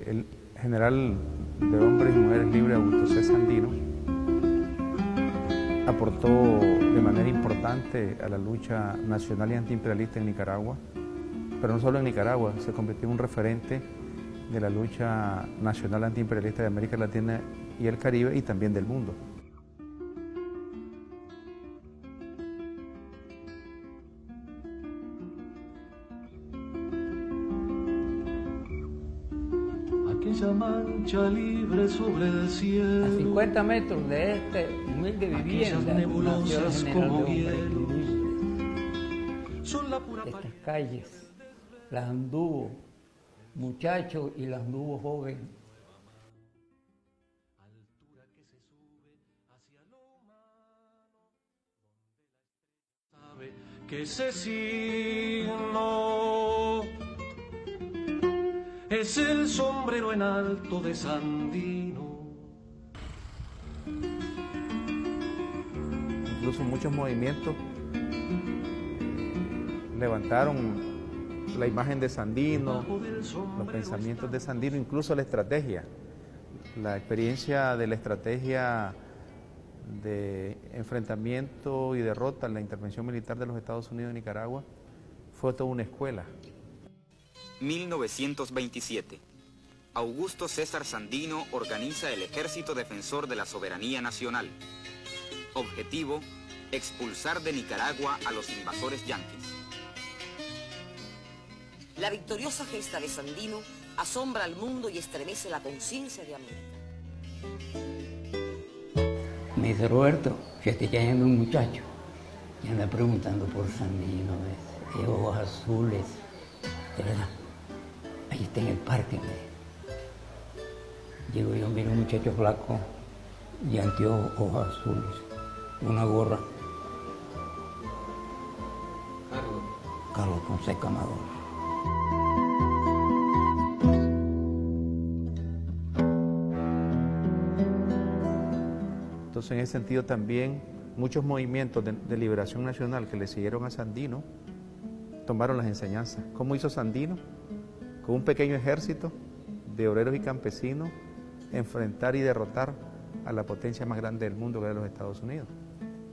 el general de hombres y mujeres libres Augusto C. Sandino aportó de manera importante a la lucha nacional y antiimperialista en Nicaragua, pero no solo en Nicaragua, se convirtió en un referente de la lucha nacional antiimperialista de América Latina y el Caribe y también del mundo. Aquella mancha libre sobre el cielo, a 50 metros de este humilde vivienda, nebulosas como hielo, son la pura estas calles, las anduvo muchacho y las anduvo joven. Altura que se sube hacia lo humano, sabe que ese signo es el sombrero en alto de Sandino. Incluso muchos movimientos levantaron la imagen de Sandino, los pensamientos de Sandino, incluso la estrategia. La experiencia de la estrategia de enfrentamiento y derrota en la intervención militar de los Estados Unidos en Nicaragua fue toda una escuela. 1927. Augusto César Sandino organiza el Ejército Defensor de la Soberanía Nacional. Objetivo: expulsar de Nicaragua a los invasores yanquis. La victoriosa gesta de Sandino asombra al mundo y estremece la conciencia de América. Me dice Roberto, que te está yendo un muchacho y anda preguntando por Sandino, de ojos azules, de verdad. Ahí está en el parque. Llego yo, miro un muchacho flaco y anteojos, ojos azules, una gorra. Carlos Fonseca Amador. Entonces, en ese sentido también, muchos movimientos de liberación nacional que le siguieron a Sandino tomaron las enseñanzas. ¿Cómo hizo Sandino? Con un pequeño ejército de obreros y campesinos, enfrentar y derrotar a la potencia más grande del mundo, que era los Estados Unidos.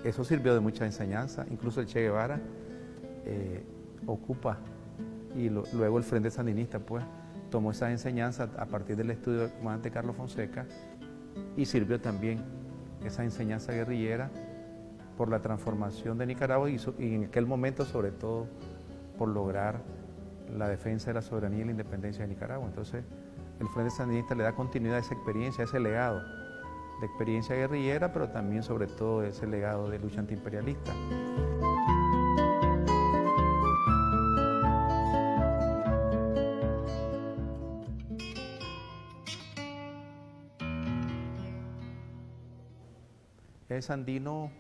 Eso sirvió de mucha enseñanza. Incluso el Che Guevara ocupa, y luego el Frente Sandinista pues tomó esas enseñanzas a partir del estudio del comandante Carlos Fonseca, y sirvió también esa enseñanza guerrillera por la transformación de Nicaragua y en aquel momento sobre todo por lograr la defensa de la soberanía y la independencia de Nicaragua. Entonces el Frente Sandinista le da continuidad a esa experiencia, a ese legado de experiencia guerrillera, pero también sobre todo ese legado de lucha antiimperialista. Es Sandino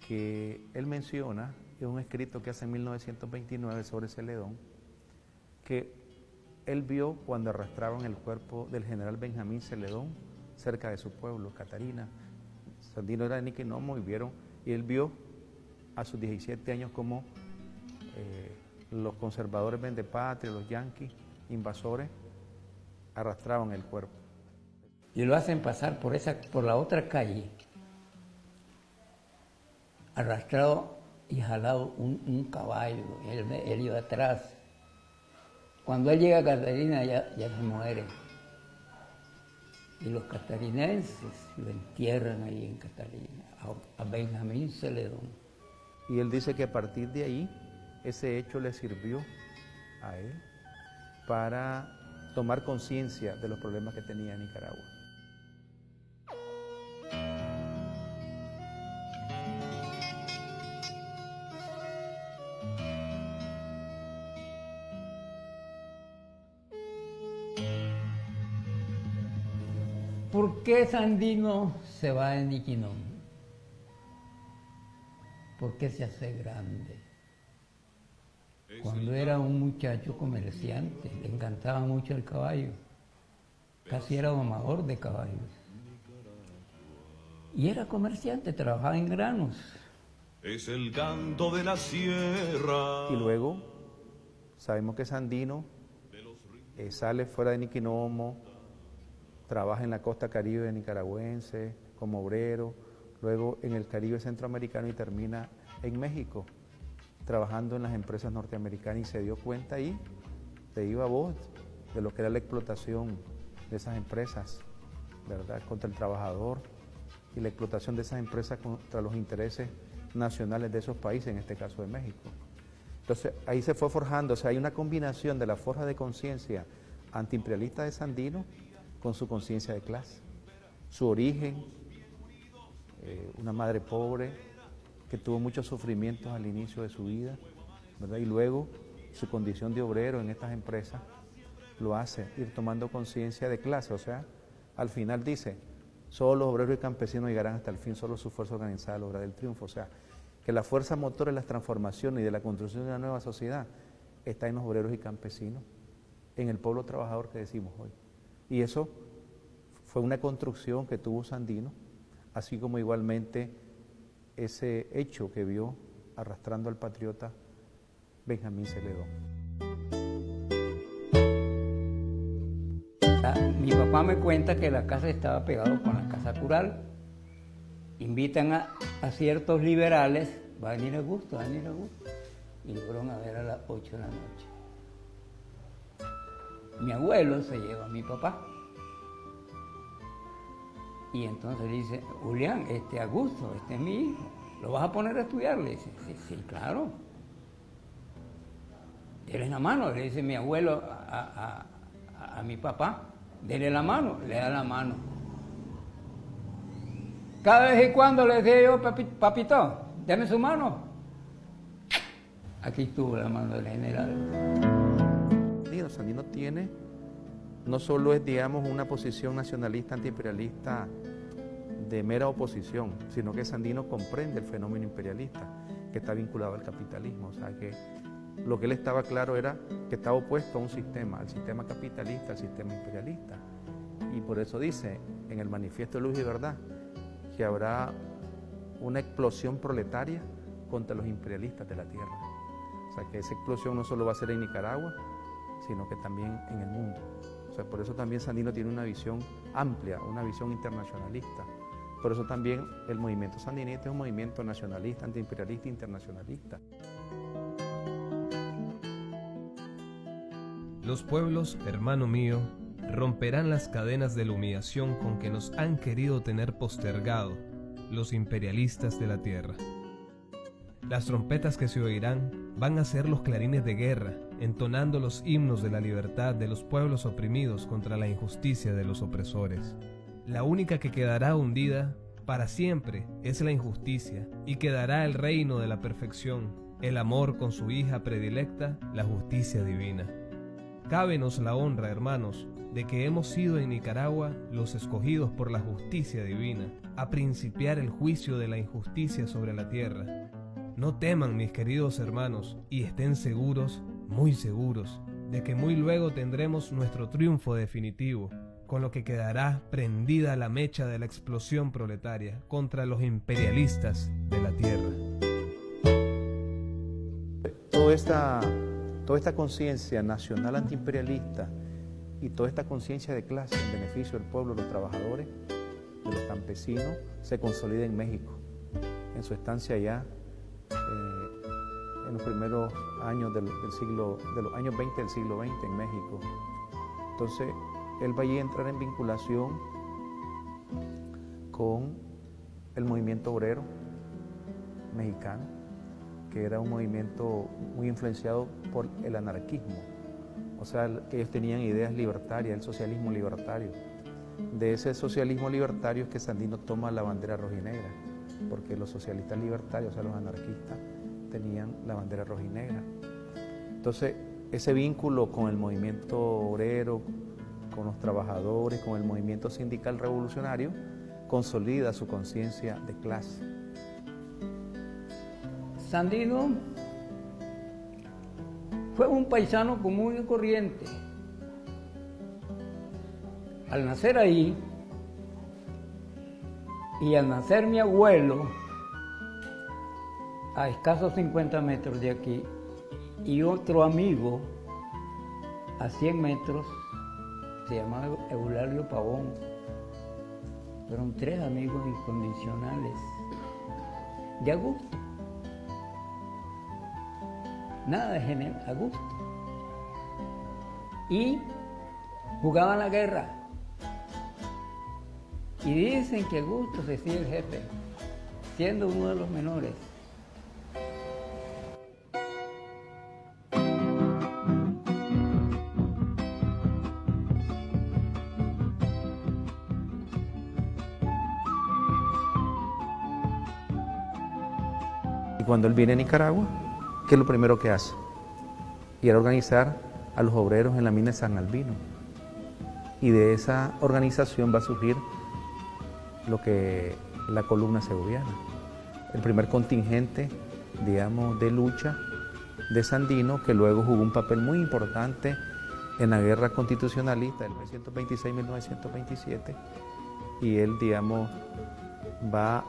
que él menciona en un escrito que hace en 1929 sobre Celedón, que él vio cuando arrastraban el cuerpo del general Benjamín Celedón cerca de su pueblo, Catarina. Sandino era de Niquinomo y él vio a sus 17 años como los conservadores vendepatrias, los yanquis, invasores, arrastraban el cuerpo. Y lo hacen pasar por la otra calle, arrastrado y jalado un caballo, él iba atrás. Cuando él llega a Catarina ya se muere. Y los catarinenses lo entierran ahí en Catarina, a Benjamín Celedón. Y él dice que a partir de ahí, ese hecho le sirvió a él para tomar conciencia de los problemas que tenía Nicaragua. ¿Por qué Sandino se va de Niquinón? ¿Por qué se hace grande? Cuando era un muchacho comerciante, le encantaba mucho el caballo. Casi era domador de caballos. Y era comerciante, trabajaba en granos. Es el canto de la sierra. Y luego sabemos que Sandino sale fuera de Niquinomo, trabaja en la costa caribe nicaragüense como obrero, luego en el Caribe centroamericano y termina en México, trabajando en las empresas norteamericanas, y se dio cuenta ahí, de viva voz, de lo que era la explotación de esas empresas, ¿verdad?, contra el trabajador, y la explotación de esas empresas contra los intereses nacionales de esos países, en este caso de México. Entonces ahí se fue forjando, o sea, hay una combinación de la forja de conciencia antiimperialista de Sandino con su conciencia de clase. Su origen, una madre pobre que tuvo muchos sufrimientos al inicio de su vida, ¿verdad?, y luego su condición de obrero en estas empresas lo hace ir tomando conciencia de clase. O sea, al final dice, solo los obreros y campesinos llegarán hasta el fin, solo su fuerza organizada logrará el triunfo. O sea, que la fuerza motora de las transformaciones y de la construcción de una nueva sociedad está en los obreros y campesinos, en el pueblo trabajador que decimos hoy. Y eso fue una construcción que tuvo Sandino, así como igualmente ese hecho que vio arrastrando al patriota Benjamín Celedón. Mi papá me cuenta que la casa estaba pegada con la casa cural. Invitan a ciertos liberales, va a venir a gusto, y lo fueron a ver a las 8 de la noche. Mi abuelo se lleva a mi papá. Y entonces dice, Julián, Augusto, este es mi hijo, ¿lo vas a poner a estudiar? Le dice, sí, claro. Dele la mano, le dice mi abuelo a mi papá, dele la mano, le da la mano. Cada vez y cuando le decía yo, papito, dame su mano. Aquí estuvo la mano del general. Sandino tiene, no solo es, digamos, una posición nacionalista, antiimperialista de mera oposición, sino que Sandino comprende el fenómeno imperialista que está vinculado al capitalismo. O sea, que lo que él estaba claro era que estaba opuesto a un sistema, al sistema capitalista, al sistema imperialista. Y por eso dice en el Manifiesto de Luz y Verdad que habrá una explosión proletaria contra los imperialistas de la tierra. O sea, que esa explosión no solo va a ser en Nicaragua, sino que también en el mundo. O sea, por eso también Sandino tiene una visión amplia, una visión internacionalista. Por eso también el movimiento sandinista es un movimiento nacionalista, antiimperialista, internacionalista. Los pueblos, hermano mío, romperán las cadenas de la humillación con que nos han querido tener postergado los imperialistas de la tierra. Las trompetas que se oirán van a ser los clarines de guerra, entonando los himnos de la libertad de los pueblos oprimidos contra la injusticia de los opresores. La única que quedará hundida para siempre es la injusticia, y quedará el reino de la perfección, el amor con su hija predilecta, la justicia divina. Cábenos la honra, hermanos, de que hemos sido en Nicaragua los escogidos por la justicia divina, a principiar el juicio de la injusticia sobre la tierra. No teman, mis queridos hermanos, y estén seguros, muy seguros, de que muy luego tendremos nuestro triunfo definitivo, con lo que quedará prendida la mecha de la explosión proletaria contra los imperialistas de la tierra. Toda esta conciencia nacional antiimperialista y toda esta conciencia de clase en beneficio del pueblo, de los trabajadores, de los campesinos, se consolida en México, en su estancia allá, en los primeros años de los años 20 del siglo XX en México. Entonces, él va a entrar en vinculación con el movimiento obrero mexicano, que era un movimiento muy influenciado por el anarquismo. O sea, que ellos tenían ideas libertarias, el socialismo libertario. De ese socialismo libertario es que Sandino toma la bandera rojinegra, porque los socialistas libertarios, o sea, los anarquistas, tenían la bandera rojinegra. Entonces, ese vínculo con el movimiento obrero, con los trabajadores, con el movimiento sindical revolucionario, consolida su conciencia de clase. Sandino fue un paisano común y corriente. Al nacer ahí, y al nacer mi abuelo, a escasos 50 metros de aquí, y otro amigo a 100 metros, se llamaba Eulalio Pavón. Fueron 3 amigos incondicionales, de a gusto. Nada de género, a gusto. Y jugaban la guerra. Y dicen que Augusto se decía el jefe, siendo uno de los menores. Y cuando él viene a Nicaragua, ¿qué es lo primero que hace? Ir a organizar a los obreros en la mina de San Albino. Y de esa organización va a surgir lo que la columna segoviana, el primer contingente, digamos, de lucha de Sandino, que luego jugó un papel muy importante en la guerra constitucionalista del 1926-1927, y él, digamos, va,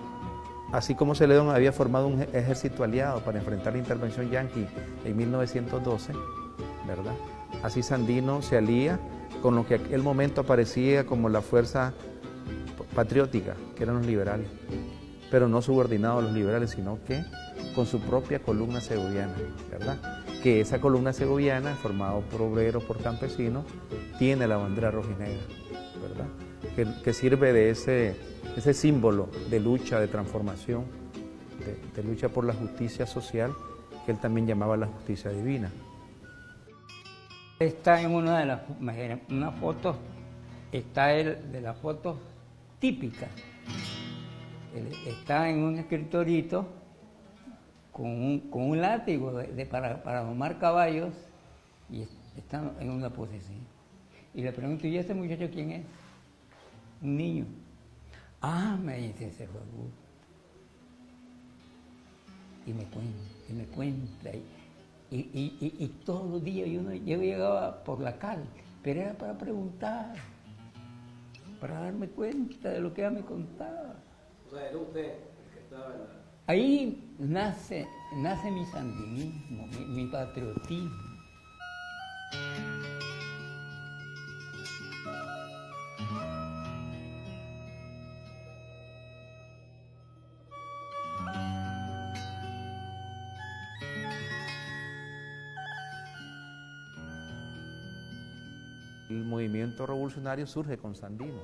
así como Celedón había formado un ejército aliado para enfrentar la intervención yanqui en 1912, ¿verdad? Así Sandino se alía con lo que en aquel momento aparecía como la fuerza patriótica, que eran los liberales, pero no subordinados a los liberales, sino que con su propia columna segoviana, ¿verdad? Que esa columna segoviana, formada por obreros, por campesinos, tiene la bandera rojinegra, ¿verdad? Que sirve de ese símbolo de lucha, de transformación, de lucha por la justicia social, que él también llamaba la justicia divina. Está en una de las fotos, está él de las fotos típicas. Él está en un escritorito con un látigo para domar caballos y está en una posición. Y le pregunto, ¿y ese muchacho quién es? Un niño. Ah, me dice, ese fue Augusto. Y me cuenta. Y todos los días yo llegaba por la calle, pero era para preguntar, para darme cuenta de lo que ella me contaba. O sea, era usted el que estaba en la... Ahí nace mi sandinismo, mi patriotismo. El movimiento revolucionario surge con Sandino,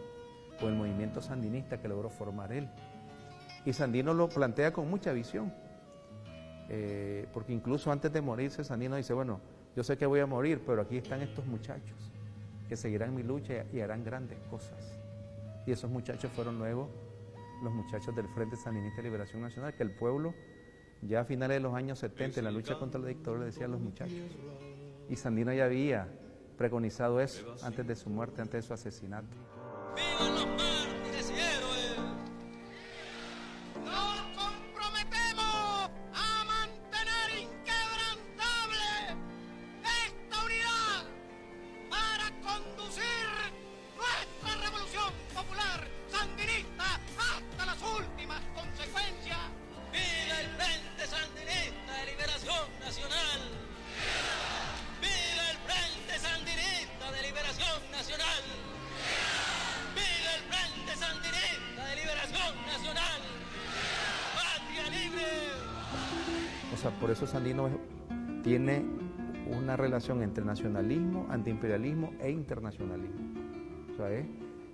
con el movimiento sandinista que logró formar él. Y Sandino lo plantea con mucha visión, porque incluso antes de morirse Sandino dice, bueno, yo sé que voy a morir, pero aquí están estos muchachos que seguirán mi lucha y harán grandes cosas. Y esos muchachos fueron luego los muchachos del Frente Sandinista de Liberación Nacional, que el pueblo ya a finales de los años 70, en la lucha contra la dictadura, le decía a los muchachos. Y Sandino ya había preconizado eso antes de su muerte, antes de su asesinato. ¡Vivan los mártires y héroes! ¡Nos comprometemos a mantener inquebrantable esta unidad para conducir nuestra revolución popular sandinista hasta las últimas consecuencias! ¡Viva el Frente Sandinista de Liberación Nacional! ¡Viva el Frente Sandinista de Liberación Nacional! ¡Viva el Frente Sandinista de Liberación Nacional! ¡Patria libre! O sea, por eso Sandino tiene una relación entre nacionalismo, antiimperialismo e internacionalismo. O sea, es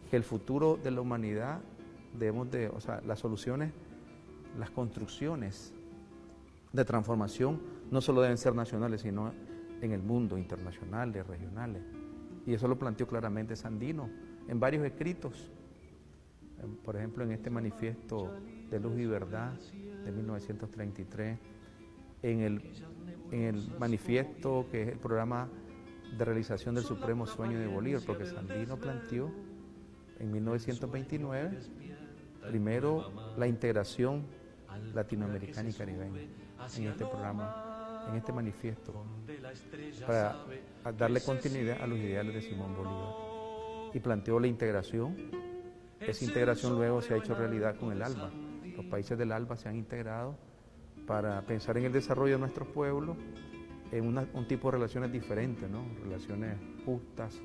que el futuro de la humanidad debemos de, o sea, las soluciones, las construcciones de transformación no solo deben ser nacionales, sino en el mundo, internacionales, regionales. Y eso lo planteó claramente Sandino en varios escritos. Por ejemplo, en este manifiesto de Luz y Verdad de 1933, en el manifiesto que es el programa de realización del Supremo Sueño de Bolívar, porque Sandino planteó en 1929 primero la integración latinoamericana y caribeña en este programa, en este manifiesto, para darle continuidad a los ideales de Simón Bolívar. Y planteó la integración. Esa integración luego se ha hecho realidad con el ALBA. Los países del ALBA se han integrado para pensar en el desarrollo de nuestros pueblos en un tipo de relaciones diferentes, ¿no? Relaciones justas,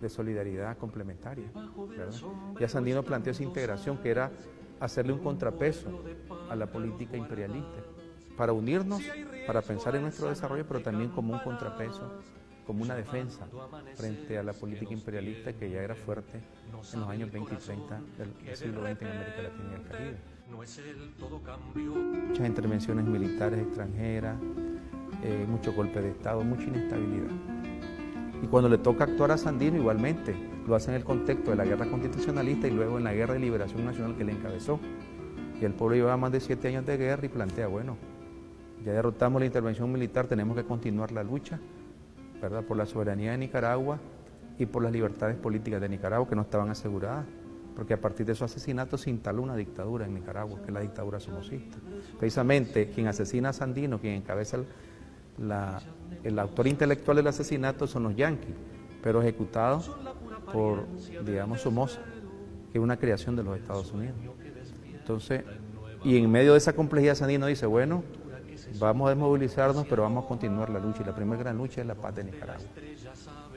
de solidaridad complementaria, ¿verdad? Ya Sandino planteó esa integración que era hacerle un contrapeso a la política imperialista, para unirnos, para pensar en nuestro desarrollo, pero también como un contrapeso, como una defensa frente a la política imperialista que ya era fuerte en los años 20 y 30 del siglo XX en América Latina y el Caribe. Muchas intervenciones militares extranjeras, mucho golpe de Estado, mucha inestabilidad. Y cuando le toca actuar a Sandino, igualmente, lo hace en el contexto de la guerra constitucionalista y luego en la guerra de liberación nacional que le encabezó. Y el pueblo llevaba más de 7 años de guerra y plantea, bueno, ya derrotamos la intervención militar, tenemos que continuar la lucha, ¿verdad?, por la soberanía de Nicaragua y por las libertades políticas de Nicaragua que no estaban aseguradas, porque a partir de su asesinato se instaló una dictadura en Nicaragua, que es la dictadura somocista. Precisamente quien asesina a Sandino, quien encabeza el autor intelectual del asesinato son los yanquis, pero ejecutados por, digamos, Somoza, que es una creación de los Estados Unidos. Entonces, y en medio de esa complejidad Sandino dice, bueno, vamos a desmovilizarnos, pero vamos a continuar la lucha, y la primera gran lucha es la paz de Nicaragua.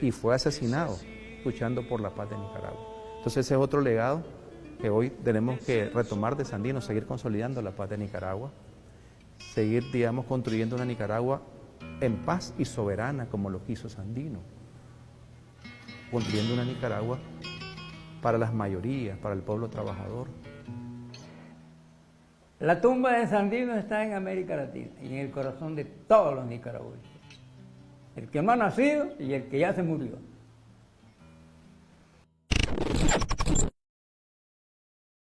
Y fue asesinado luchando por la paz de Nicaragua. Entonces ese es otro legado que hoy tenemos que retomar de Sandino, seguir consolidando la paz de Nicaragua, seguir, digamos, construyendo una Nicaragua en paz y soberana como lo quiso Sandino, construyendo una Nicaragua para las mayorías, para el pueblo trabajador. La tumba de Sandino está en América Latina y en el corazón de todos los nicaragüenses, el que no ha nacido y el que ya se murió.